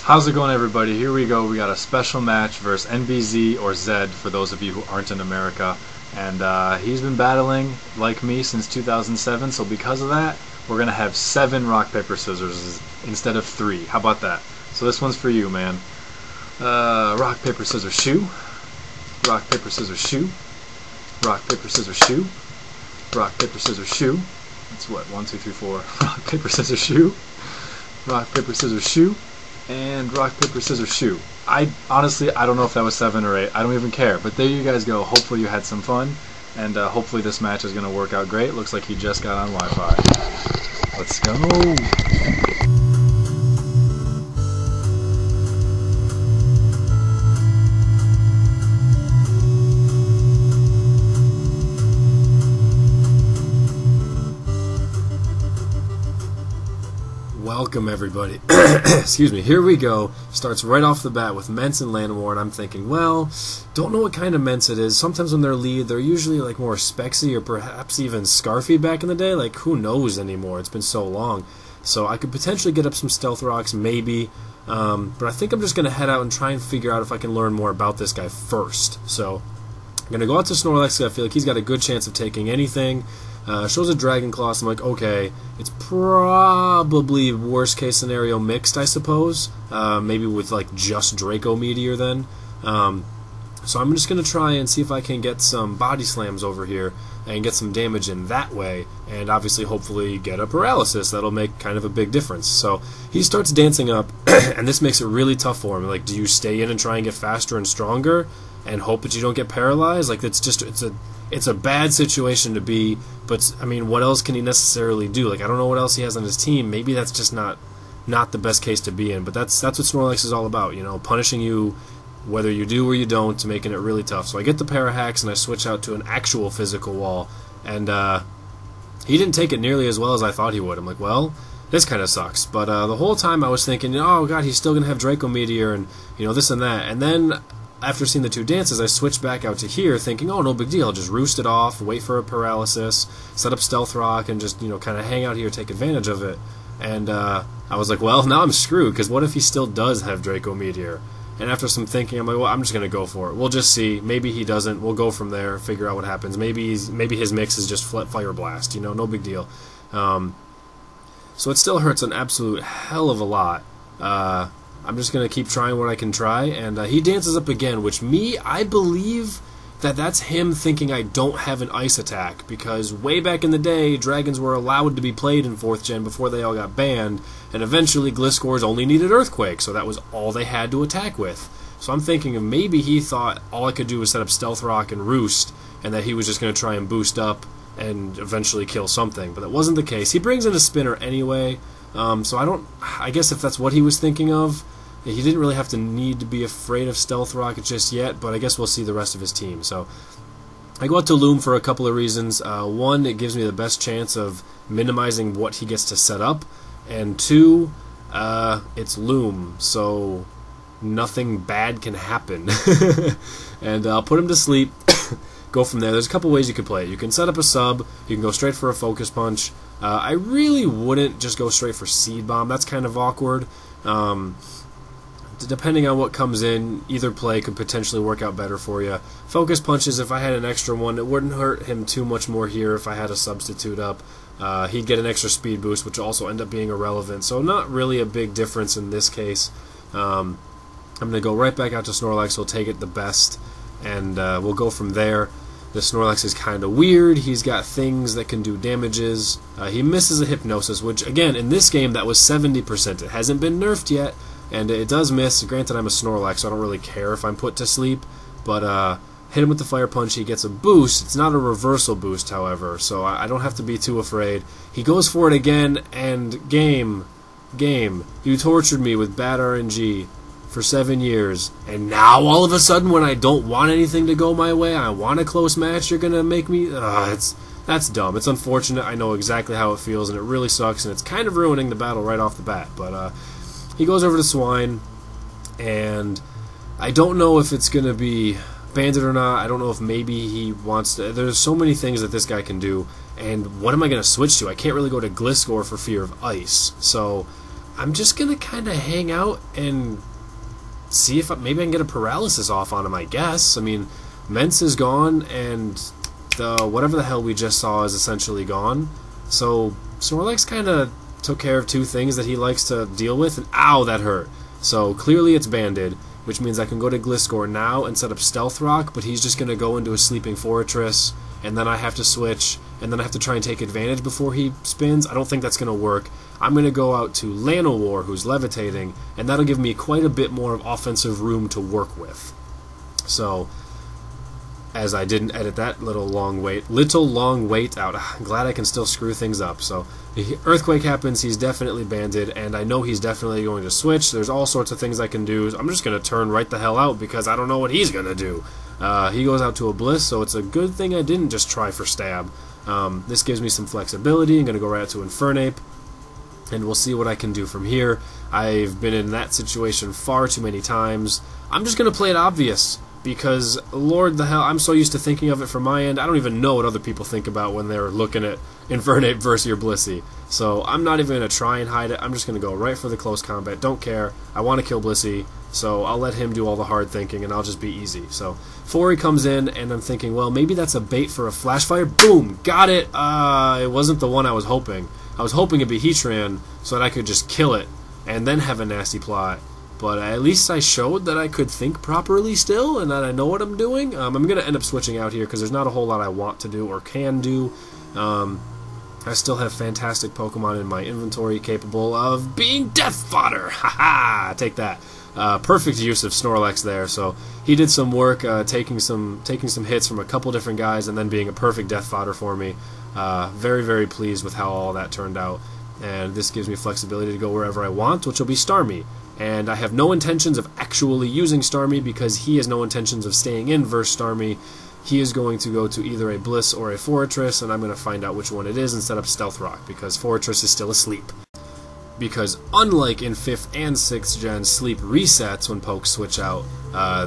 How's it going, everybody? Here we go. We got a special match versus NBZ or Z for those of you who aren't in America. And he's been battling like me since 2007, so because of that, we're going to have 7 rock, paper, scissors instead of 3. How about that? So this one's for you, man. Rock, paper, scissors, shoe. Rock, paper, scissors, shoe. Rock, paper, scissors, shoe. Rock, paper, scissors, shoe. That's what? 1, 2, 3, 4. Rock, paper, scissors, shoe. Rock, paper, scissors, shoe. And rock, paper, scissors, shoe. Honestly, I don't know if that was 7 or 8. I don't even care. But there you guys go. Hopefully you had some fun. And hopefully this match is going to work out great. Looks like he just got on Wi-Fi. Let's go. Welcome, everybody. Excuse me. Here we go. Starts right off the bat with Ments and Llanowar, and I'm thinking, well, don't know what kind of Ments it is. Sometimes when they're lead, they're usually like more Spexy or perhaps even Scarfy back in the day. Like, who knows anymore? It's been so long. So I could potentially get up some Stealth Rocks, maybe. But I think I'm just going to head out and try and figure out if I can learn more about this guy first. So I'm going to go out to Snorlax because I feel like he's got a good chance of taking anything. Shows a Dragon Claw, so I'm like, okay, it's probably worst case scenario mixed, I suppose. Maybe with like just Draco Meteor then. So I'm just going to try and see if I can get some body slams over here and get some damage in that way, and obviously hopefully get a paralysis. That'll make kind of a big difference. So he starts dancing up, and this makes it really tough for him. Like, do you stay in and try and get faster and stronger and hope that you don't get paralyzed? Like, it's a bad situation to be, but I mean, what else can he necessarily do? Like, I don't know what else he has on his team. Maybe that's just not the best case to be in, but that's what Snorlax is all about, you know, punishing you whether you do or you don't, to making it really tough. So I get the Parahax and I switch out to an actual physical wall, and he didn't take it nearly as well as I thought he would. I'm like, well, this kind of sucks. But the whole time I was thinking, oh god, he's still gonna have Draco Meteor and, you know, this and that. And then after seeing the 2 dances, I switched back out to here thinking, oh, no big deal, I'll just roost it off, wait for a paralysis, set up Stealth Rock, and just, you know, kind of hang out here, take advantage of it. And I was like, well, now I'm screwed, because what if he still does have Draco Meteor? And after some thinking, I'm like, well, I'm just going to go for it. We'll just see. Maybe he doesn't. We'll go from there, figure out what happens. Maybe his mix is just Fire Blast, you know, no big deal. So it still hurts an absolute hell of a lot. I'm just going to keep trying what I can try, and he dances up again, which I believe that's him thinking I don't have an ice attack, because way back in the day, dragons were allowed to be played in 4th gen before they all got banned, and eventually Gliscors only needed Earthquake, so that was all they had to attack with. So I'm thinking maybe he thought all I could do was set up Stealth Rock and Roost, and that he was just going to try and boost up and eventually kill something, but that wasn't the case. He brings in a Spinner anyway, so I guess if that's what he was thinking of, he didn't really have to need to be afraid of Stealth Rock just yet, but I guess we'll see the rest of his team. So I go out to Loom for a couple of reasons. One, it gives me the best chance of minimizing what he gets to set up, and 2, it's Loom, so nothing bad can happen. And I'll put him to sleep, go from there. There's a couple ways you can play it. You can set up a sub, you can go straight for a Focus Punch. I really wouldn't just go straight for Seed Bomb. That's kind of awkward. Depending on what comes in, either play could potentially work out better for you. Focus Punches, if I had an extra one, it wouldn't hurt him too much more here if I had a substitute up. He'd get an extra speed boost, which will also end up being irrelevant, so not really a big difference in this case. I'm going to go right back out to Snorlax, we'll take it the best, and we'll go from there. The Snorlax is kind of weird. He's got things that can do damages. He misses a Hypnosis, which, again, in this game, that was 70%. It hasn't been nerfed yet, and it does miss. Granted, I'm a Snorlax, so I don't really care if I'm put to sleep, but hit him with the Fire Punch, he gets a boost. It's not a reversal boost, however, so I don't have to be too afraid. He goes for it again, and game, you tortured me with bad RNG for 7 years, and now all of a sudden when I don't want anything to go my way, I want a close match, you're going to make me... That's dumb. It's unfortunate. I know exactly how it feels, and it really sucks, and it's kind of ruining the battle right off the bat, but he goes over to Swine, and I don't know if it's going to be Bandit or not. I don't know if maybe he wants to... There's so many things that this guy can do, and what am I going to switch to? I can't really go to Gliscor for fear of Ice, so I'm just gonna kind of hang out and see if maybe I can get a paralysis off on him, I guess. I mean, Mence is gone, and the whatever the hell we just saw is essentially gone. So Snorlax kind of took care of two things that he likes to deal with, and ow, that hurt. So clearly it's banded, which means I can go to Gliscor now and set up Stealth Rock, but he's just going to go into a Sleeping Fortress, and then I have to switch, and then I have to try and take advantage before he spins. I don't think that's going to work. I'm going to go out to Llanowar, who's levitating, and that'll give me quite a bit more of offensive room to work with. So, as I didn't edit that little long wait out. I'm glad I can still screw things up. So, the Earthquake happens, he's definitely banded, and I know he's definitely going to switch. There's all sorts of things I can do. I'm just going to turn right the hell out because I don't know what he's going to do. He goes out to a Bliss, so it's a good thing I didn't just try for Stab. This gives me some flexibility. I'm going to go right out to Infernape, and we'll see what I can do from here. I've been in that situation far too many times. I'm just going to play it obvious, because, Lord the hell, I'm so used to thinking of it from my end, I don't even know what other people think about when they're looking at Infernape versus your Blissey. So I'm not even going to try and hide it. I'm just going to go right for the close combat. Don't care. I want to kill Blissey, so I'll let him do all the hard thinking, and I'll just be easy. So Fori comes in, and I'm thinking, well, maybe that's a bait for a Flash Fire. Boom! Got it! It wasn't the one I was hoping. I was hoping it'd be Heatran, so that I could just kill it, and then have a nasty plot. But at least I showed that I could think properly still, and that I know what I'm doing. I'm going to end up switching out here, because there's not a whole lot I want to do or can do. I still have fantastic Pokemon in my inventory capable of being death fodder! Haha! Take that. Perfect use of Snorlax there, so he did some work taking some hits from a couple different guys and then being a perfect death fodder for me. Very, very pleased with how all that turned out, and this gives me flexibility to go wherever I want, which will be Starmie. And I have no intentions of actually using Starmie because he has no intentions of staying in versus Starmie. He is going to go to either a Bliss or a Fortress, and I'm going to find out which one it is and set up Stealth Rock, because Fortress is still asleep. Because unlike in 5th and 6th gen, sleep resets when pokes switch out.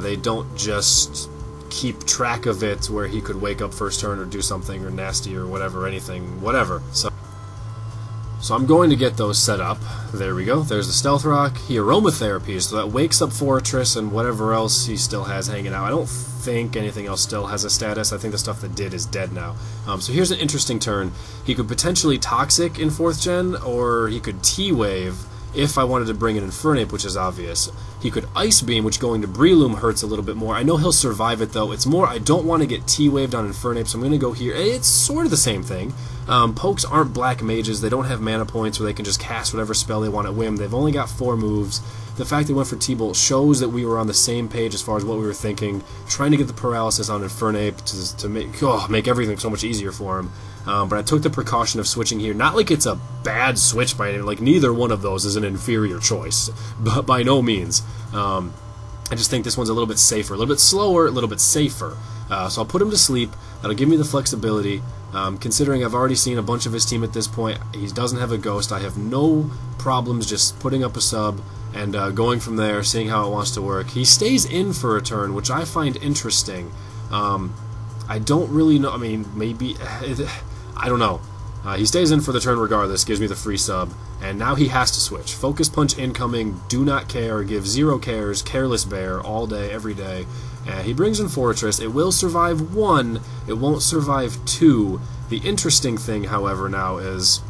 They don't just keep track of it where he could wake up first turn or do something or nasty or whatever, anything, whatever. So I'm going to get those set up. There we go. There's the Stealth Rock. He aromatherapies, so that wakes up Fortress and whatever else he still has hanging out. I don't think anything else still has a status. I think the stuff that did is dead now. So here's an interesting turn. He could potentially Toxic in 4th gen, or he could T-Wave if I wanted to bring an Infernape, which is obvious. He could Ice Beam, which going to Breloom hurts a little bit more. I know he'll survive it, though. It's more, I don't want to get T-Waved on Infernape, so I'm going to go here. It's sort of the same thing. Pokes aren't black mages. They don't have mana points where they can just cast whatever spell they want at whim. They've only got 4 moves. The fact they went for T-Bolt shows that we were on the same page as far as what we were thinking, trying to get the paralysis on Infernape to make everything so much easier for him. But I took the precaution of switching here. Not like it's a bad switch by any, like neither one of those is an inferior choice, but by no means. I just think this one's a little bit safer, a little bit slower, a little bit safer. So I'll put him to sleep. That'll give me the flexibility. Considering I've already seen a bunch of his team at this point, he doesn't have a Ghost. I have no problems just putting up a sub and going from there, seeing how it wants to work. He stays in for a turn, which I find interesting. I don't really know. I mean, maybe I don't know. He stays in for the turn regardless, gives me the free sub, and now he has to switch. Focus Punch incoming, do not care, give 0 cares, Careless Bear, all day, every day. He brings in Fortress. It will survive 1, it won't survive 2. The interesting thing, however, now is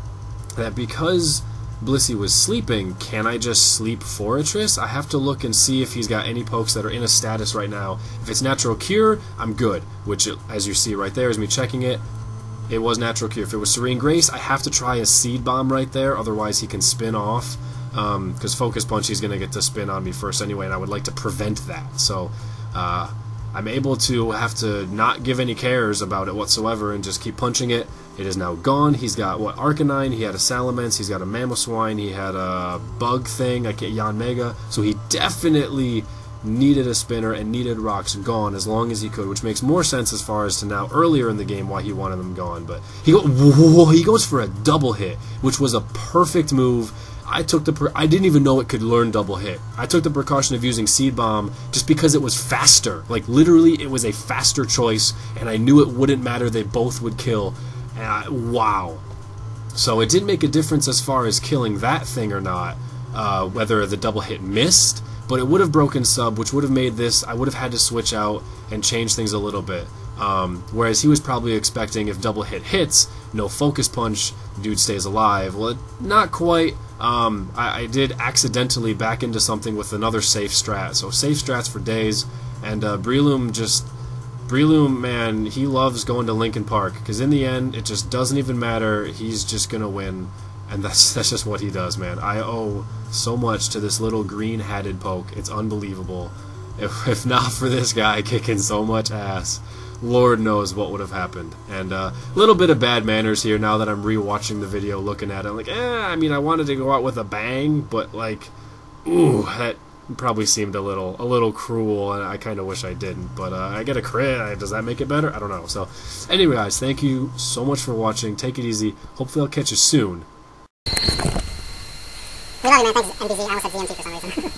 that because Blissey was sleeping, can I just sleep Fortress? I have to look and see if he's got any pokes that are in a status right now. If it's Natural Cure, I'm good, which, as you see right there, is me checking it. It was Natural Cure. If it was Serene Grace, I have to try a Seed Bomb right there, otherwise he can spin off, because Focus Punch he's going to get to spin on me first anyway, and I would like to prevent that. So I'm able to have to not give any cares about it whatsoever and just keep punching it. It is now gone. He's got, what, Arcanine, he had a Salamence, he's got a Mamoswine, he had a Bug thing, I get Yanmega, so he definitely needed a spinner and needed rocks gone as long as he could, which makes more sense as far as to now earlier in the game why he wanted them gone. But he goes for a double hit, which was a perfect move. I didn't even know it could learn double hit. I took the precaution of using Seed Bomb just because it was faster. Like, literally, it was a faster choice, and I knew it wouldn't matter. They both would kill. Wow. So it didn't make a difference as far as killing that thing or not. whether the double hit missed, but it would have broken sub, which would have made this, I would have had to switch out and change things a little bit. Whereas he was probably expecting if double hit hits, no focus punch, dude stays alive. Well, not quite. I did accidentally back into something with another safe strat. So safe strats for days, and Breloom, man, he loves going to Linkin Park, because in the end, it just doesn't even matter. He's just gonna win, and that's just what he does, man. I owe so much to this little green-hatted poke. It's unbelievable. If not for this guy kicking so much ass, Lord knows what would have happened. And a little bit of bad manners here now that I'm rewatching the video, looking at it. I'm like, I mean, I wanted to go out with a bang, but like, ooh, that probably seemed a little cruel, and I kind of wish I didn't. But I get a crit. Does that make it better? I don't know. So, anyway, guys, thank you so much for watching. Take it easy. Hopefully, I'll catch you soon. We love you, man. Thanks, NBZ. I almost said ZMT for some reason.